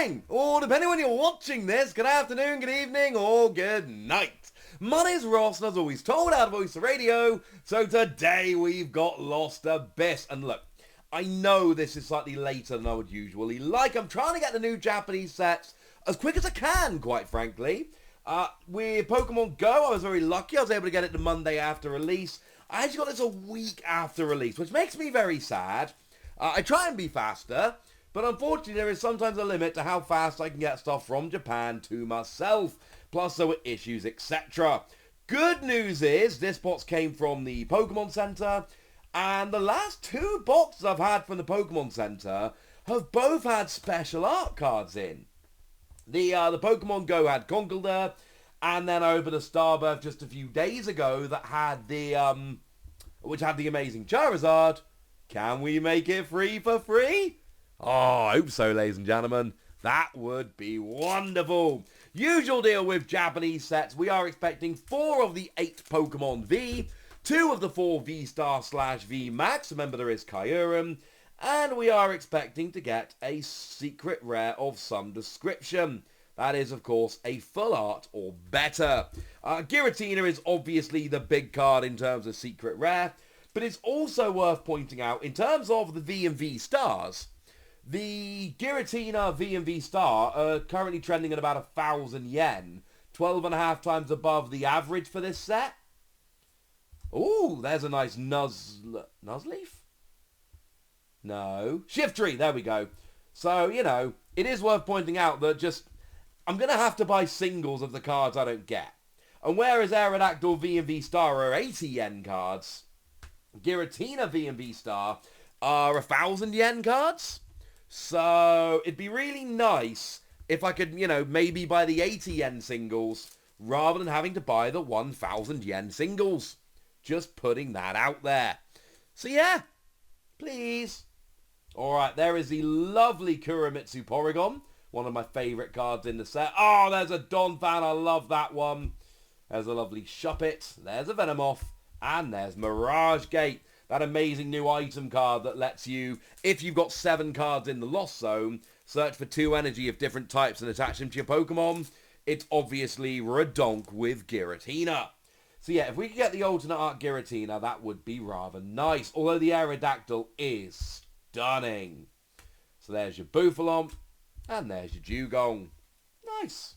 morning, or depending when you're watching this, good afternoon, good evening, or good night. My name's Ross, and as always, told out of Voice of Radio, so today we've got Lost Abyss. And look, I know this is slightly later than I would usually like. I'm trying to get the new Japanese sets as quick as I can, quite frankly. With Pokemon Go, I was very lucky. I was able to get it the Monday after release. I actually got this a week after release, which makes me very sad. I try and be faster, but unfortunately there is sometimes a limit to how fast I can get stuff from Japan to myself. Plus there were issues, etc. Good news is this box came from the Pokemon Center, and the last two boxes I've had from the Pokemon Center have both had special art cards in. The Pokemon Go had Conkeldurr, and then I opened a Starbirth just a few days ago that had the, which had the amazing Charizard. Can we make it free for free? Oh, I hope so, ladies and gentlemen. That would be wonderful. Usual deal with Japanese sets. We are expecting 4 of the 8 Pokemon V, 2 of the 4 V-Star/V Max. Remember, there is Kyurem. And we are expecting to get a secret rare of some description. That is, of course, a full art or better. Giratina is obviously the big card in terms of secret rare, but it's also worth pointing out, in terms of the V and V stars, the Giratina V and V star are currently trending at about 1,000 yen, 12.5 times above the average for this set. Ooh, there's a nice Nuzleaf? No. Shiftry, there we go. So, you know, it is worth pointing out that I'm going to have to buy singles of the cards I don't get. And whereas Aerodactyl V and V Star are 80 yen cards, Giratina V and V Star are 1,000 yen cards. So, it'd be really nice if I could, you know, maybe buy the 80 yen singles rather than having to buy the 1,000 yen singles. Just putting that out there. So, yeah, please. Alright, there is the lovely Kuramitsu Porygon, one of my favourite cards in the set. Oh, there's a Donphan, I love that one. There's a lovely Shuppet, there's a Venomoth, and there's Mirage Gate, that amazing new item card that lets you, if you've got 7 cards in the Lost Zone, search for 2 energy of different types and attach them to your Pokemon. It's obviously Redonk with Giratina. So yeah, if we could get the alternate art Giratina, that would be rather nice, although the Aerodactyl is stunning. So there's your Bouffalant, and there's your Dugong. Nice.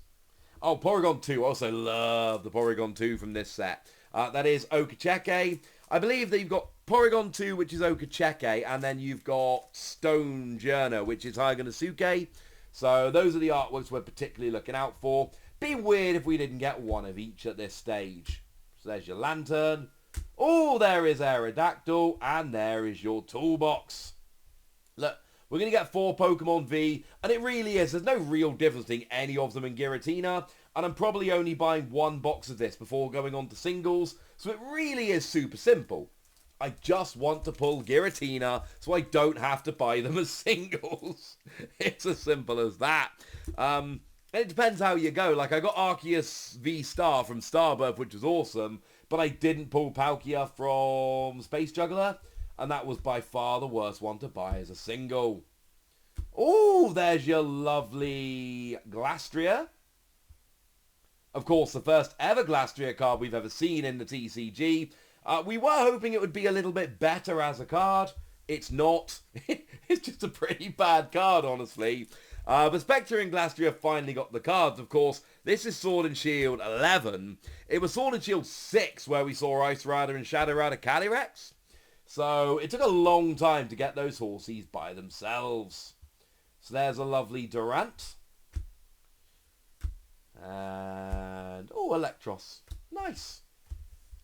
Oh, Porygon 2. Also love the Porygon 2 from this set. That is Okacheke. I believe that you've got Porygon 2, which is Okacheke, and then you've got Stonejourner, which is Haganosuke. So those are the artworks we're particularly looking out for. Be weird if we didn't get one of each at this stage. So there's your Lantern. Oh, there is Aerodactyl, and there is your toolbox. Look, we're going to get 4 Pokemon V, and it really is. There's no real difference between any of them in Giratina, and I'm probably only buying 1 box of this before going on to singles, so it really is super simple. I just want to pull Giratina so I don't have to buy them as singles. It's as simple as that. And it depends how you go. Like, I got Arceus V Star from Starbirth, which was awesome, but I didn't pull Palkia from Space Juggler. And that was by far the worst one to buy as a single. Oh, there's your lovely Glastria. Of course, the first ever Glastria card we've ever seen in the TCG. We were hoping it would be a little bit better as a card. It's not. It's just a pretty bad card, honestly. But Spectre and Glastria finally got the cards, of course. This is Sword and Shield 11. It was Sword and Shield 6 where we saw Ice Rider and Shadow Rider Calyrex. So it took a long time to get those horsies by themselves. So there's a lovely Durant. And, oh, Electros. Nice.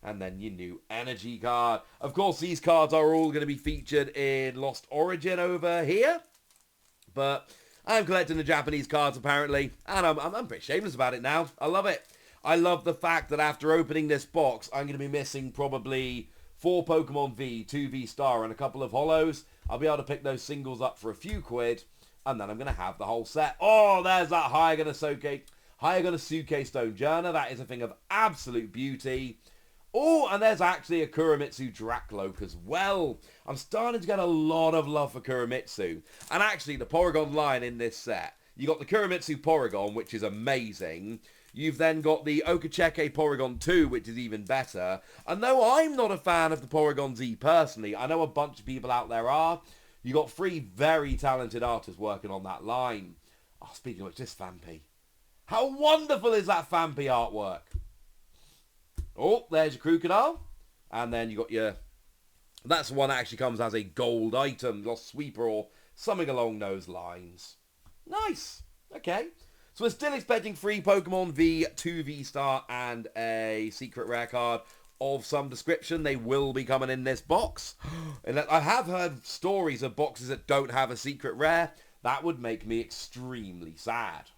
And then your new energy card. Of course, these cards are all going to be featured in Lost Origin over here. But I'm collecting the Japanese cards, apparently. And I'm pretty shameless about it now. I love it. I love the fact that after opening this box, I'm going to be missing probably 4 Pokemon V, 2 V Star, and a couple of holos. I'll be able to pick those singles up for a few quid, and then I'm going to have the whole set. Oh, there's that Haganosuke Stonejourner. That is a thing of absolute beauty. Oh, and there's actually a Kuramitsu Dracloak as well. I'm starting to get a lot of love for Kuramitsu. And actually, the Porygon line in this set You got the Kurimitsu Porygon, which is amazing. You've then got the Okacheke Porygon 2, which is even better. And though I'm not a fan of the Porygon Z personally, I know a bunch of people out there are. You got 3 very talented artists working on that line. Oh, speaking of which, this Phanpy. How wonderful is that Phanpy artwork? Oh, there's your Crocodile. And then you got your... That's the one that actually comes as a gold item, Lost Sweeper or something along those lines. Nice. Okay. So we're still expecting 3 Pokemon V, 2 V-Star, and a secret rare card of some description. They will be coming in this box. And I have heard stories of boxes that don't have a secret rare. That would make me extremely sad.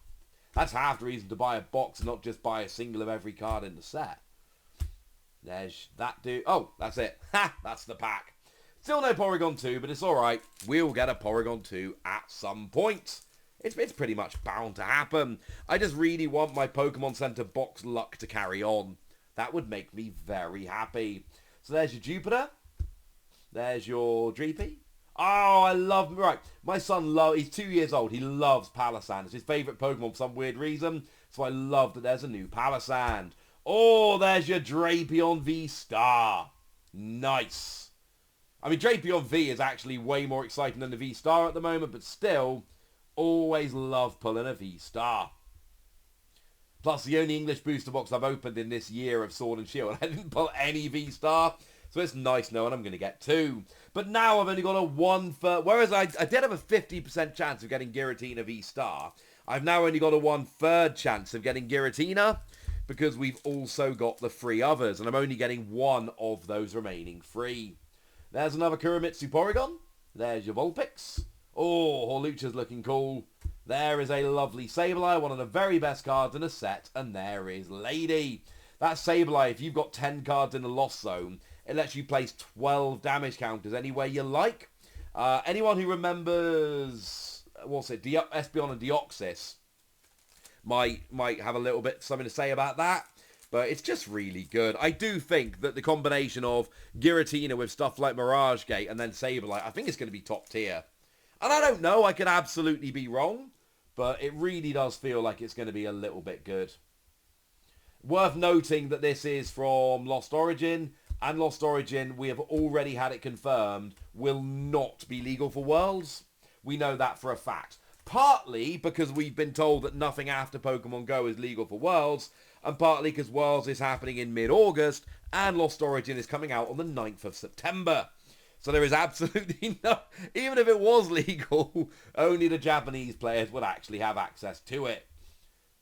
That's half the reason to buy a box and not just buy a single of every card in the set. There's that dude. Oh, that's it. Ha! That's the pack. Still no Porygon 2, but it's alright. We'll get a Porygon 2 at some point. It's pretty much bound to happen. I just really want my Pokemon Center box luck to carry on. That would make me very happy. So there's your Jupiter. There's your Dreepy. Oh, I love... Right, my son he's 2 years old. He loves Palossand. It's his favourite Pokemon for some weird reason. So I love that there's a new Palossand. Oh, there's your Drapion V-Star. Nice. I mean, Drapion V is actually way more exciting than the V-Star at the moment, but still... Always love pulling a V-Star. Plus, the only English booster box I've opened in this year of Sword and Shield, I didn't pull any V-Star. So it's nice knowing I'm going to get 2. But now I've only got a 1/3. Whereas I did have a 50% chance of getting Giratina V-Star. I've now only got a 1/3 chance of getting Giratina. Because we've also got the 3 others. And I'm only getting 1 of those remaining 3. There's another Kurimitsu Porygon. There's your Vulpix. Oh, Hawlucha's looking cool. There is a lovely Sableye, one of the very best cards in a set, and there is Lady. That Sableye, if you've got 10 cards in the Lost Zone, it lets you place 12 damage counters anywhere you like. Anyone who remembers, Espeon and Deoxys might have a little bit something to say about that. But it's just really good. I do think that the combination of Giratina with stuff like Mirage Gate and then Sableye, I think it's going to be top tier. And I don't know, I could absolutely be wrong, but it really does feel like it's going to be a little bit good. Worth noting that this is from Lost Origin, and Lost Origin, we have already had it confirmed, will not be legal for Worlds. We know that for a fact. Partly because we've been told that nothing after Pokemon Go is legal for Worlds, and partly because Worlds is happening in mid-August, and Lost Origin is coming out on the 9th of September. So there is absolutely no... Even if it was legal, only the Japanese players would actually have access to it.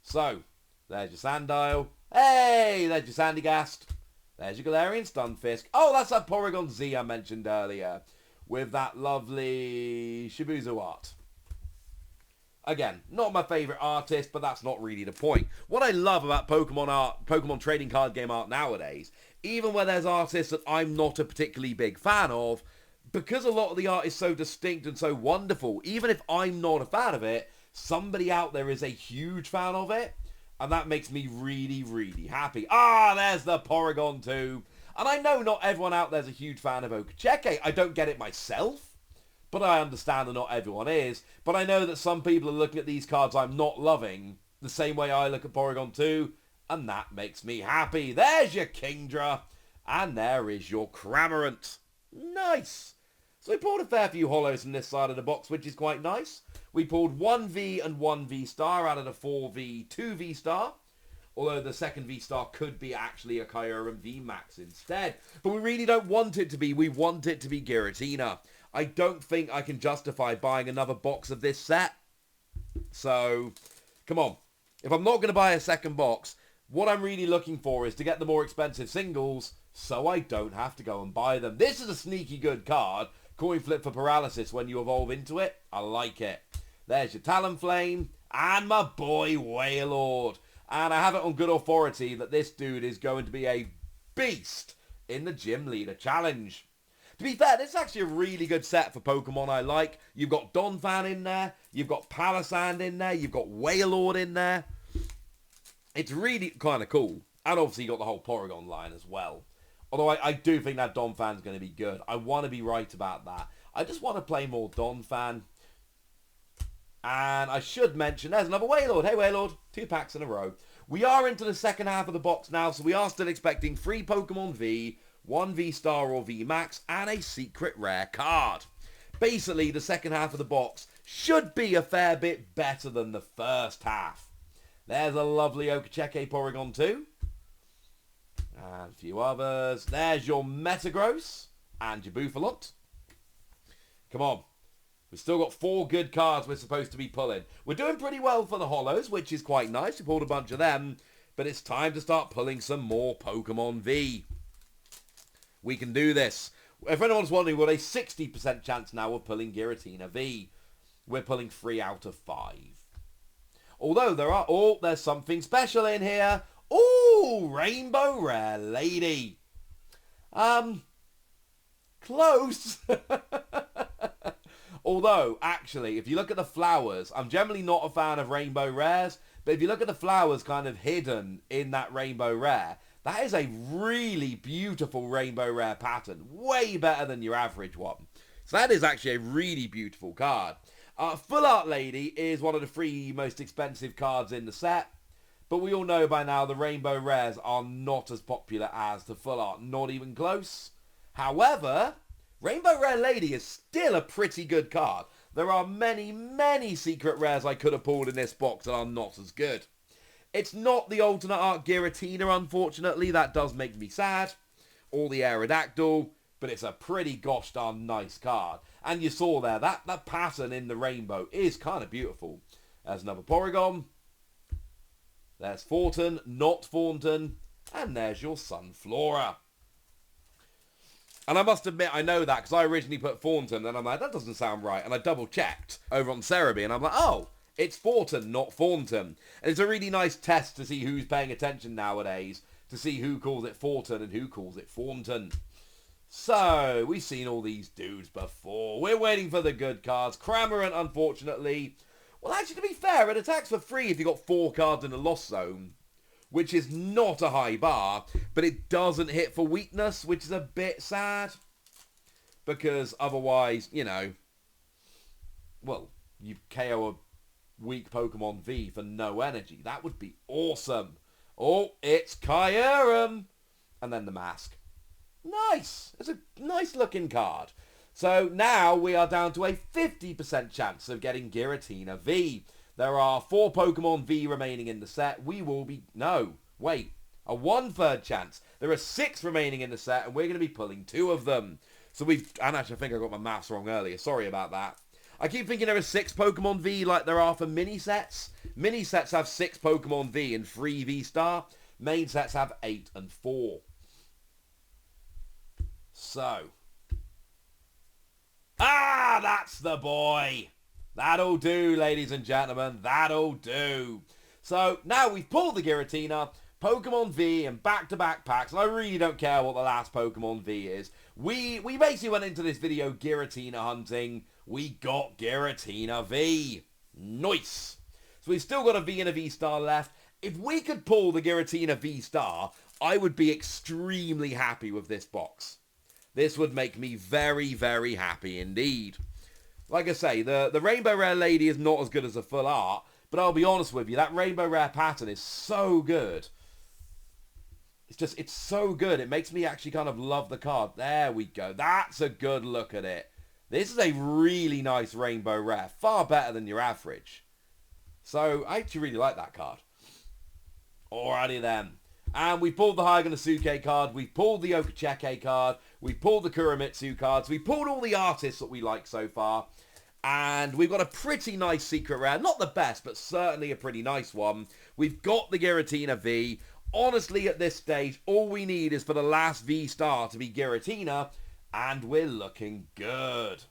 So, there's your Sandile. Hey, there's your Sandygast. There's your Galarian Stunfisk. Oh, that's that Porygon Z I mentioned earlier. With that lovely Shibuzu art. Again, not my favourite artist, but that's not really the point. What I love about Pokemon art, Pokemon trading card game art nowadays, even where there's artists that I'm not a particularly big fan of, because a lot of the art is so distinct and so wonderful, even if I'm not a fan of it, somebody out there is a huge fan of it, and that makes me really, really happy. Ah, there's the Porygon 2. And I know not everyone out there's a huge fan of Okacheke. I don't get it myself. But I understand that not everyone is. But I know that some people are looking at these cards I'm not loving the same way I look at Porygon 2. And that makes me happy. There's your Kingdra. And there is your Cramorant. Nice. So we pulled a fair few holos from this side of the box, which is quite nice. We pulled 1 V and 1 V-Star out of the 4 V, 2 V-Star. Although the second V-Star could be actually a Kyurem V-Max instead. But we really don't want it to be. We want it to be Giratina. I don't think I can justify buying another box of this set. So, come on. If I'm not going to buy a second box, what I'm really looking for is to get the more expensive singles so I don't have to go and buy them. This is a sneaky good card. Coin flip for paralysis when you evolve into it. I like it. There's your Talonflame and my boy Wailord. And I have it on good authority that this dude is going to be a beast in the Gym Leader Challenge. To be fair, this is actually a really good set for Pokemon I like. You've got Donphan in there. You've got Palossand in there. You've got Wailord in there. It's really kind of cool. And obviously you got the whole Porygon line as well. Although I do think that Donphan's going to be good. I want to be right about that. I just want to play more Donphan. And I should mention, there's another Wailord. Hey, Wailord. 2 packs in a row. We are into the second half of the box now, so we are still expecting 3 Pokemon V, 1 V-Star or V-Max, and a secret rare card. Basically, the second half of the box should be a fair bit better than the first half. There's a lovely Okacheke Porygon too. And a few others. There's your Metagross and your Buffalant. Come on. We've still got 4 good cards we're supposed to be pulling. We're doing pretty well for the holos, which is quite nice. We pulled a bunch of them. But it's time to start pulling some more Pokemon V. We can do this. If anyone's wondering, we're a 60% chance now of pulling Giratina V. We're pulling 3 out of 5. Although there are... Oh, there's something special in here. Ooh, Rainbow Rare Lady. Close. Although, actually, if you look at the flowers, I'm generally not a fan of Rainbow Rares, but if you look at the flowers kind of hidden in that Rainbow Rare, that is a really beautiful Rainbow Rare pattern. Way better than your average one. So that is actually a really beautiful card. Full Art Lady is one of the 3 most expensive cards in the set. But we all know by now the Rainbow Rares are not as popular as the Full Art. Not even close. However, Rainbow Rare Lady is still a pretty good card. There are many, many secret rares I could have pulled in this box that are not as good. It's not the alternate art Giratina, unfortunately. That does make me sad. Or the Aerodactyl. But it's a pretty gosh darn nice card. And you saw there, that pattern in the rainbow is kind of beautiful. There's another Porygon. There's Thornton, not Thornton. And there's your Sunflora. And I must admit, I know that because I originally put Thornton. And I'm like, that doesn't sound right. And I double checked over on Cerebi. And I'm like, oh, it's Thornton, not Thornton. And it's a really nice test to see who's paying attention nowadays. To see who calls it Thornton and who calls it Thornton. So, we've seen all these dudes before. We're waiting for the good cards. Cramorant, unfortunately. Well, actually, to be fair, it attacks for free if you got 4 cards in the Lost Zone. Which is not a high bar. But it doesn't hit for weakness, which is a bit sad. Because otherwise, you know... Well, you KO a weak Pokemon V for no energy. That would be awesome. Oh, it's Kyurem. And then the mask. Nice. It's a nice looking card. So now we are down to a 50% chance of getting Giratina V. There are 4 Pokemon V remaining in the set. We will be... No, wait. A 1/3 chance. There are 6 remaining in the set and we're going to be pulling 2 of them. So we've... And actually I think I got my maths wrong earlier. Sorry about that. I keep thinking there are 6 Pokemon V like there are for mini sets. Mini sets have 6 Pokemon V and 3 V-Star. Main sets have 8 and 4. So. Ah, that's the boy. That'll do, ladies and gentlemen. That'll do. So, now we've pulled the Giratina, Pokemon V, and back-to-back packs. And I really don't care what the last Pokemon V is. We basically went into this video Giratina hunting. We got Giratina V. Nice. So we've still got a V and a V-Star left. If we could pull the Giratina V-Star, I would be extremely happy with this box. This would make me very, very happy indeed. Like I say, the Rainbow Rare Lady is not as good as the Full Art, but I'll be honest with you, that Rainbow Rare pattern is so good. It's so good. It makes me actually kind of love the card. There we go. That's a good look at it. This is a really nice Rainbow Rare. Far better than your average. So, I actually really like that card. Alrighty then. And we pulled the Hyganasuke card, we pulled the Okacheke card, we pulled the Kuramitsu cards, we pulled all the artists that we like so far. And we've got a pretty nice secret rare. Not the best, but certainly a pretty nice one. We've got the Giratina V. Honestly, at this stage, all we need is for the last V-Star to be Giratina. And we're looking good.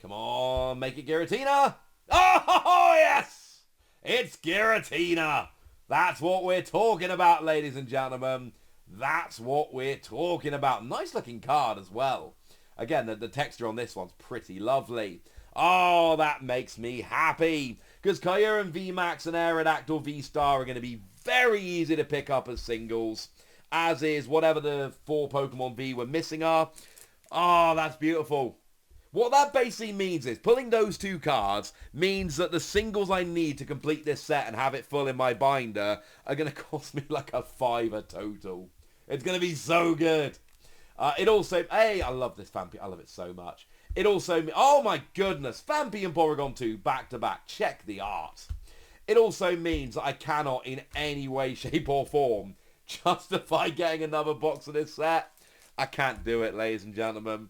Come on, make it Giratina. Oh, yes! It's Giratina. That's what we're talking about, ladies and gentlemen. That's what we're talking about. Nice looking card as well. Again, the texture on this one's pretty lovely. Oh, that makes me happy. Because Kyurem VMAX and Aerodactyl V-Star are going to be very easy to pick up as singles. As is whatever the 4 Pokemon V we're missing are. Oh, that's beautiful. What that basically means is pulling those 2 cards means that the singles I need to complete this set and have it full in my binder are going to cost me like a $5 total. It's going to be so good. It also... Hey, I love this Vampy. I love it so much. It also... Oh my goodness. Vampy and Porygon 2 back to back. Check the art. It also means that I cannot in any way, shape or form justify getting another box of this set. I can't do it, ladies and gentlemen.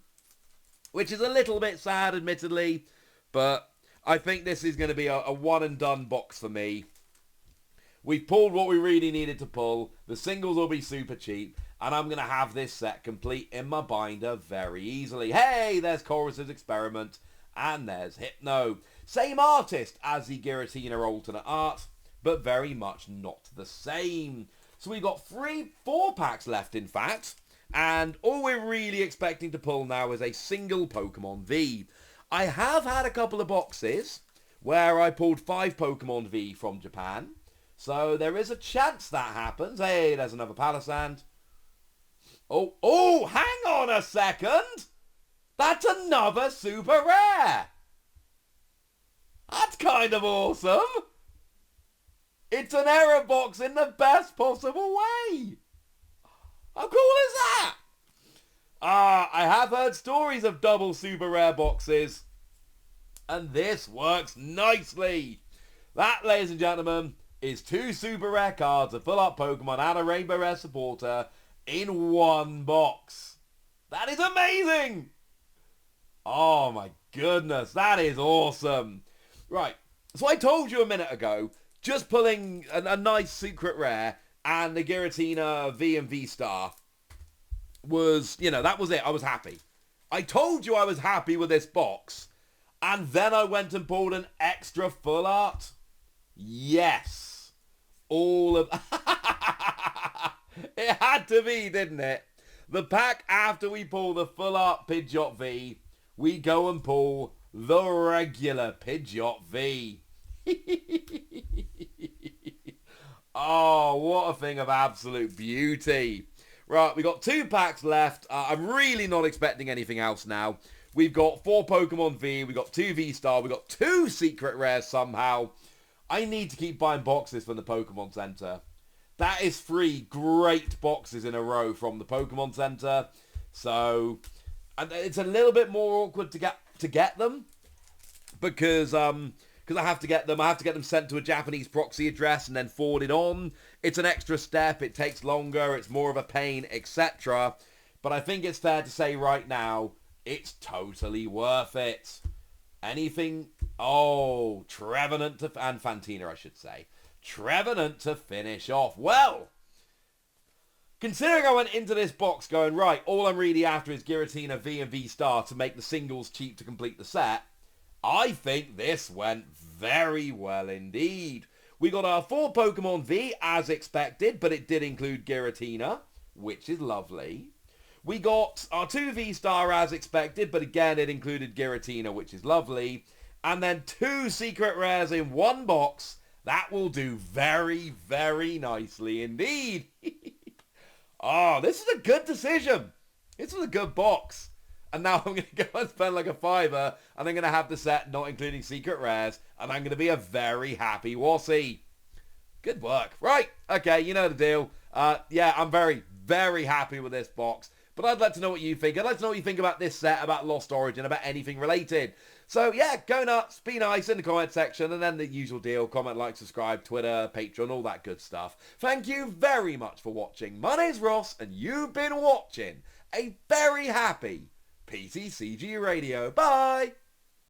Which is a little bit sad, admittedly. But I think this is going to be a one and done box for me. We've pulled what we really needed to pull. The singles will be super cheap. And I'm going to have this set complete in my binder very easily. Hey, there's Chorus's Experiment. And there's Hypno. Same artist as the Giratina alternate art. But very much not the same. So we've got 4 packs left, in fact. And all we're really expecting to pull now is a single Pokemon V. I have had a couple of boxes where I pulled 5 Pokemon V from Japan. So there is a chance that happens. Hey, there's another Palisand. Oh, hang on a second. That's another super rare. That's kind of awesome. It's an error box in the best possible way. How cool is that? I have heard stories of double super rare boxes. And this works nicely. That, ladies and gentlemen, is 2 super rare cards, a full art Pokemon and a Rainbow Rare supporter in one box. That is amazing. Oh my goodness, that is awesome. Right, so I told you a minute ago, just pulling a nice secret rare and the Giratina V and V-Star was, that was it. I was happy. I told you I was happy with this box. And then I went and pulled an extra full art. Yes. All of... It had to be, didn't it? The pack after we pull the full art Pidgeot V, we go and pull the regular Pidgeot V. Oh, what a thing of absolute beauty. Right, we got 2 packs left. I'm really not expecting anything else now. We've got 4 Pokemon V. We got 2 V-Star. We got 2 secret rares somehow. I need to keep buying boxes from the Pokemon Center. That is 3 great boxes in a row from the Pokemon Center. So, and it's a little bit more awkward to get them because I have to get them sent to a Japanese proxy address and then forwarded on. It's an extra step. It takes longer. It's more of a pain, etc. But I think it's fair to say right now, it's totally worth it. Anything... Oh, Trevenant and Fantina, I should say. Trevenant to finish off. Well, considering I went into this box going, right, all I'm really after is Giratina V and V-Star to make the singles cheap to complete the set, I think this went very well indeed. We got our 4 Pokemon V as expected, but it did include Giratina, which is lovely. We got our 2 V-Star as expected, but again it included Giratina, which is lovely. And then 2 secret rares in one box. That will do very, very nicely indeed. Oh, this is a good decision. This was a good box. And now I'm going to go and spend like a $5 and I'm going to have the set not including secret rares. And I'm going to be a very happy Wassy. Good work. Right. Okay, you know the deal. Yeah, I'm very, very happy with this box. But I'd like to know what you think. I'd like to know what you think about this set, about Lost Origin, about anything related. So yeah, go nuts, be nice in the comment section, and then the usual deal, comment, like, subscribe, Twitter, Patreon, all that good stuff. Thank you very much for watching. My name's Ross, and you've been watching a very happy PTCG Radio. Bye!